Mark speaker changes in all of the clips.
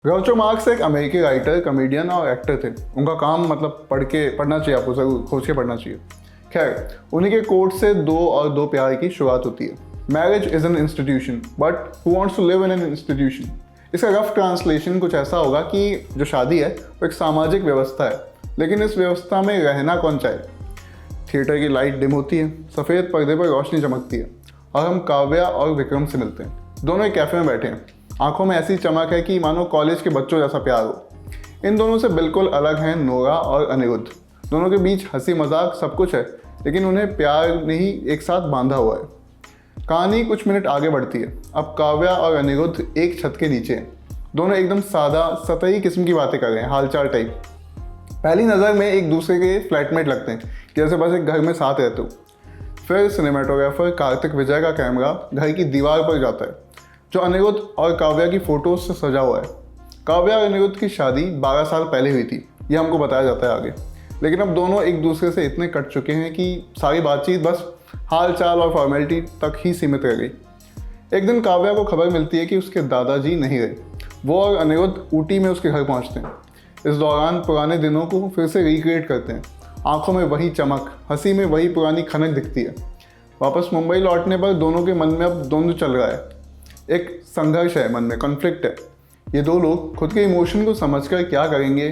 Speaker 1: ग्राउचो marks एक अमेरिकी writer, comedian और एक्टर थे। उनका काम मतलब पढ़ना चाहिए आपको, ज़रूर खोज के पढ़ना चाहिए। खैर, उन्हीं के कोट से दो और दो प्यार की शुरुआत होती है। Marriage is an institution but who wants to live in an institution. इसका रफ ट्रांसलेशन कुछ ऐसा होगा कि जो शादी है वो एक सामाजिक व्यवस्था है, लेकिन इस व्यवस्था में रहना कौन चाहे। थिएटर की लाइट डिम होती है, सफ़ेद पर्दे पर रोशनी चमकती है और हम काव्या और विक्रम से मिलते हैं। दोनों एक कैफ़े में बैठे हैं, आंखों में ऐसी चमक है कि मानो कॉलेज के बच्चों जैसा प्यार हो। इन दोनों से बिल्कुल अलग हैं नोरा और अनिरुद्ध। दोनों के बीच हंसी मजाक सब कुछ है, लेकिन उन्हें प्यार नहीं एक साथ बांधा हुआ है। कहानी कुछ मिनट आगे बढ़ती है। अब काव्या और अनिरुद्ध एक छत के नीचे हैं। दोनों एकदम सादा सतही किस्म की बातें कर रहे हैं, हालचाल टाइप। पहली नज़र में एक दूसरे के फ्लैटमेट लगते हैं, जैसे बस एक घर में साथ रहते हो। फिर सिनेमाटोग्राफर कार्तिक विजय का कैमरा घर की दीवार पर जाता है, जो अनिरुद्ध और काव्या की फ़ोटोज से सजा हुआ है। काव्या और अनिरुद्ध की शादी 12 साल पहले हुई थी, ये हमको बताया जाता है आगे। लेकिन अब दोनों एक दूसरे से इतने कट चुके हैं कि सारी बातचीत बस हाल चाल और फॉर्मेलिटी तक ही सीमित रह गई। एक दिन काव्या को खबर मिलती है कि उसके दादाजी नहीं रहे। वो और अनिरुद्ध ऊटी में उसके घर पहुंचते हैं। इस दौरान पुराने दिनों को फिर से रिक्रिएट करते हैं। आंखों में वही चमक, हंसी में वही पुरानी खनक दिखती है। वापस मुंबई लौटने पर दोनों के मन में अब द्वंद्व चल रहा है। एक संघर्ष है, मन में कॉन्फ्लिक्ट है। ये दो लोग खुद के इमोशन को समझकर क्या करेंगे,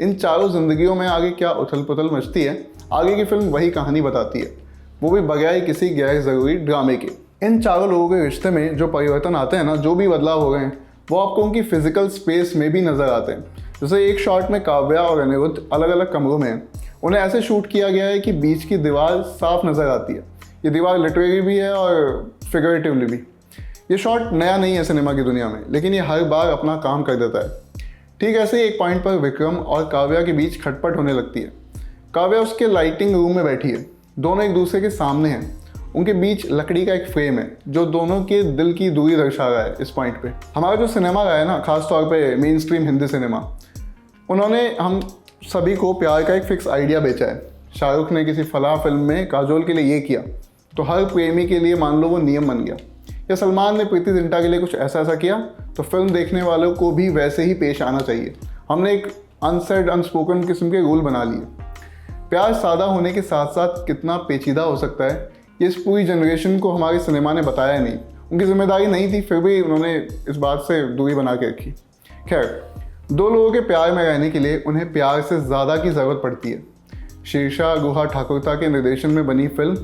Speaker 1: इन चारों जिंदगियों में आगे क्या उथल पुथल मचती है, आगे की फिल्म वही कहानी बताती है, वो भी बगैर किसी गैर ज़रूरी ड्रामे के। इन चारों लोगों के रिश्ते में जो परिवर्तन आते हैं ना, जो भी बदलाव हो गए हैं, वो आपको उनकी फिजिकल स्पेस में भी नज़र आते हैं। जैसे एक शॉट में काव्या और अनिरुद्ध अलग अलग कमरों में हैं। उन्हें ऐसे शूट किया गया है कि बीच की दीवार साफ नज़र आती है। ये दीवार लिटरेरी भी है और फिगरेटिवली भी। ये शॉट नया नहीं है सिनेमा की दुनिया में, लेकिन ये हर बार अपना काम कर देता है। ठीक ऐसे ही एक पॉइंट पर विक्रम और काव्या के बीच खटपट होने लगती है। काव्या उसके लाइटिंग रूम में बैठी है, दोनों एक दूसरे के सामने हैं। उनके बीच लकड़ी का एक फ्रेम है जो दोनों के दिल की दूरी दर्शा रहा है। इस पॉइंट पे हमारा जो सिनेमा रहा है ना, खासतौर पे मेन स्ट्रीम हिंदी सिनेमा, उन्होंने हम सभी को प्यार का एक फिक्स आइडिया बेचा है। शाहरुख ने किसी फलाह फिल्म में काजोल के लिए ये किया तो हर प्रेमी के लिए मान लो वो नियम बन गया, या सलमान ने प्रीति जिंटा के लिए कुछ ऐसा किया तो फिल्म देखने वालों को भी वैसे ही पेश आना चाहिए। हमने एक अनसेड अनस्पोकन किस्म के रूल बना लिए। प्यार सादा होने के साथ साथ कितना पेचीदा हो सकता है, ये इस पूरी जनरेशन को हमारे सिनेमा ने बताया नहीं। उनकी जिम्मेदारी नहीं थी, फिर भी उन्होंने इस बात से दूरी बना के रखी। खैर, दो लोगों के प्यार में रहने के लिए उन्हें प्यार से ज़्यादा की ज़रूरत पड़ती है। शीर्षा गुहा ठाकुरता के निर्देशन में बनी फिल्म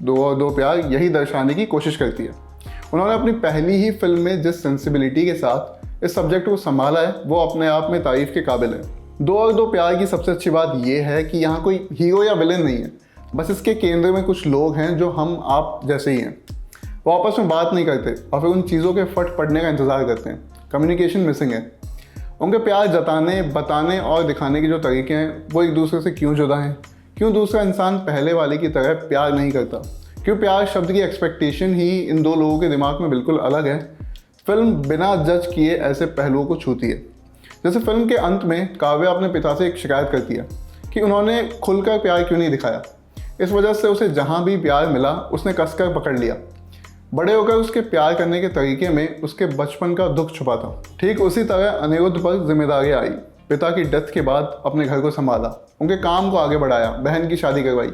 Speaker 1: दो और दो प्यार यही दर्शाने की कोशिश करती है। उन्होंने अपनी पहली ही फिल्म में जिस सेंसिबिलिटी के साथ इस सब्जेक्ट को संभाला है, वो अपने आप में तारीफ के काबिल है। दो और दो प्यार की सबसे अच्छी बात यह है कि यहाँ कोई हीरो या विलेन नहीं है, बस इसके केंद्र में कुछ लोग हैं जो हम आप जैसे ही हैं। वो आपस में बात नहीं करते और फिर उन चीज़ों के फट पड़ने का इंतज़ार करते हैं। कम्युनिकेशन मिसिंग है। उनके प्यार जताने, बताने और दिखाने के जो तरीके हैं, वो एक दूसरे से क्यों जुदा हैं। क्यों दूसरा इंसान पहले वाले की तरह प्यार नहीं करता। क्यों प्यार शब्द की एक्सपेक्टेशन ही इन दो लोगों के दिमाग में बिल्कुल अलग है। फिल्म बिना जज किए ऐसे पहलुओं को छूती है। जैसे फिल्म के अंत में काव्या अपने पिता से एक शिकायत करती है कि उन्होंने खुलकर प्यार क्यों नहीं दिखाया। इस वजह से उसे जहाँ भी प्यार मिला उसने कसकर पकड़ लिया। बड़े होकर उसके प्यार करने के तरीके में उसके बचपन का दुख छुपा था। ठीक उसी तरह अनिरुद्ध पर जिम्मेदारियाँ आई। पिता की डेथ के बाद अपने घर को संभाला, उनके काम को आगे बढ़ाया, बहन की शादी करवाई।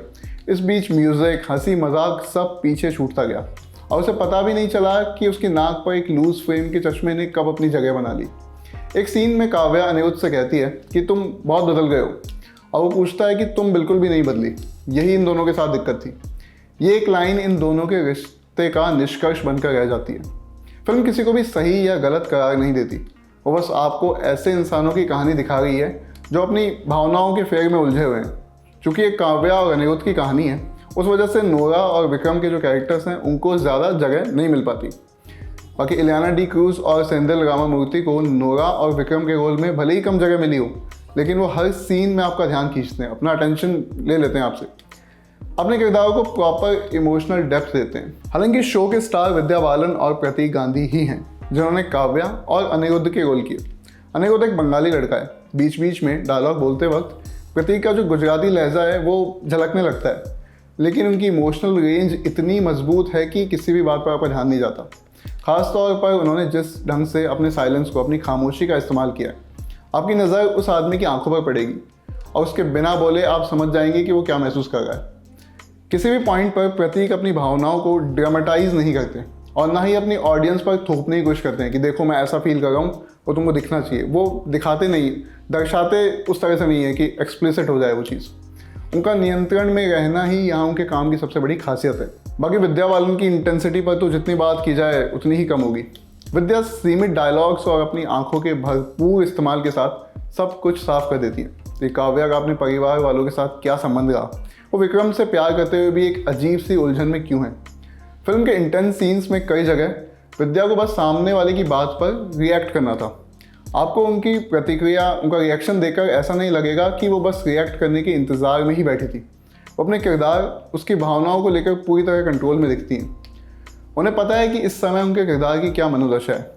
Speaker 1: इस बीच म्यूज़िक, हंसी मजाक सब पीछे छूटता गया और उसे पता भी नहीं चला कि उसकी नाक पर एक लूज फ्रेम के चश्मे ने कब अपनी जगह बना ली। एक सीन में काव्या अनिरुद्ध से कहती है कि तुम बहुत बदल गए हो, और वो पूछता है कि तुम बिल्कुल भी नहीं बदली। यही इन दोनों के साथ दिक्कत थी। ये एक लाइन इन दोनों के रिश्ते का निष्कर्ष बनकर रह जाती है। फिल्म किसी को भी सही या गलत करार नहीं देती, वो बस आपको ऐसे इंसानों की कहानी दिखा रही है जो अपनी भावनाओं के फेर में उलझे हुए हैं। चूँकि एक काव्या और अनिरुद्ध की कहानी है, उस वजह से नोरा और विक्रम के जो कैरेक्टर्स हैं उनको ज़्यादा जगह नहीं मिल पाती। बाकी इलियाना डी क्रूज और सेंथिल रामामूर्ति को नोरा और विक्रम के रोल में भले ही कम जगह मिली हो, लेकिन वो हर सीन में आपका ध्यान खींचते हैं, अपना अटेंशन ले लेते हैं आपसे, अपने किरदारों को प्रॉपर इमोशनल डेप्थ देते हैं। हालांकि शो के स्टार विद्या बालन और प्रतीक गांधी ही हैं जिन्होंने काव्या और अनिरुद्ध के रोल किए। अनिरुद्ध एक बंगाली लड़का है। बीच बीच में डायलॉग बोलते वक्त प्रतीक का जो गुजराती लहजा है वो झलकने लगता है, लेकिन उनकी इमोशनल रेंज इतनी मजबूत है कि किसी भी बात पर आपका ध्यान नहीं जाता। ख़ास तौर पर उन्होंने जिस ढंग से अपने साइलेंस को, अपनी खामोशी का इस्तेमाल किया है। आपकी नज़र उस आदमी की आंखों पर पड़ेगी और उसके बिना बोले आप समझ जाएंगे कि वो क्या महसूस कर रहा है। किसी भी पॉइंट पर प्रतीक अपनी भावनाओं को ड्रामेटाइज नहीं करते और ना ही अपनी ऑडियंस पर थोपने की कोशिश करते हैं कि देखो मैं ऐसा फील कर रहा हूँ और तुमको दिखना चाहिए। वो दिखाते नहीं, दर्शाते उस तरह से नहीं है कि एक्सप्लिसिट हो जाए वो चीज़। उनका नियंत्रण में रहना ही यहाँ उनके काम की सबसे बड़ी खासियत है। बाकी विद्या बालन की इंटेंसिटी पर तो जितनी बात की जाए उतनी ही कम होगी। विद्या सीमित डायलॉग्स और अपनी आंखों के भरपूर इस्तेमाल के साथ सब कुछ साफ कर देती है। ये काव्या का अपने परिवार वालों के साथ क्या संबंध रहा, वो विक्रम से प्यार करते हुए भी एक अजीब सी उलझन में क्यों है। फिल्म के इंटेंस सीन्स में कई जगह विद्या को बस सामने वाले की बात पर रिएक्ट करना था। आपको उनकी प्रतिक्रिया, उनका रिएक्शन देखकर ऐसा नहीं लगेगा कि वो बस रिएक्ट करने के इंतज़ार में ही बैठी थी। वो अपने किरदार, उसकी भावनाओं को लेकर पूरी तरह कंट्रोल में दिखती हैं। उन्हें पता है कि इस समय उनके किरदार की क्या मनोदशा है,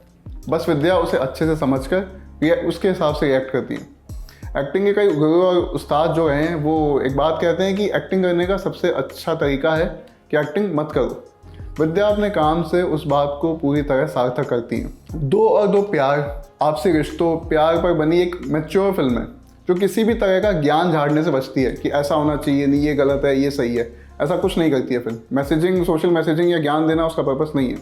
Speaker 1: बस विद्या उसे अच्छे से समझकर उसके हिसाब से रिएक्ट करती हैं। एक्टिंग के कई गुरु और उस्ताद जो हैं वो एक बात कहते हैं कि एक्टिंग करने का सबसे अच्छा तरीका है कि एक्टिंग मत करो। विद्या अपने काम से उस बात को पूरी तरह सार्थक करती हैं। 2 और 2 प्यार, आपसी रिश्तों, प्यार पर बनी एक मैच्योर फिल्म है जो किसी भी तरह का ज्ञान झाड़ने से बचती है कि ऐसा होना चाहिए, नहीं ये गलत है, ये सही है। ऐसा कुछ नहीं करती है फिल्म। मैसेजिंग, सोशल मैसेजिंग या ज्ञान देना उसका पर्पस नहीं है।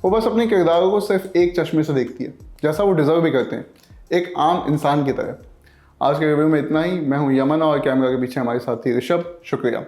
Speaker 1: वो बस अपने किरदारों को सिर्फ एक चश्मे से देखती है, जैसा वो डिज़र्व भी करते हैं, एक आम इंसान की तरह। आज के रिव्यू में इतना ही। मैं हूँ यमन और कैमरा के पीछे हमारे साथी ऋषभ। शुक्रिया।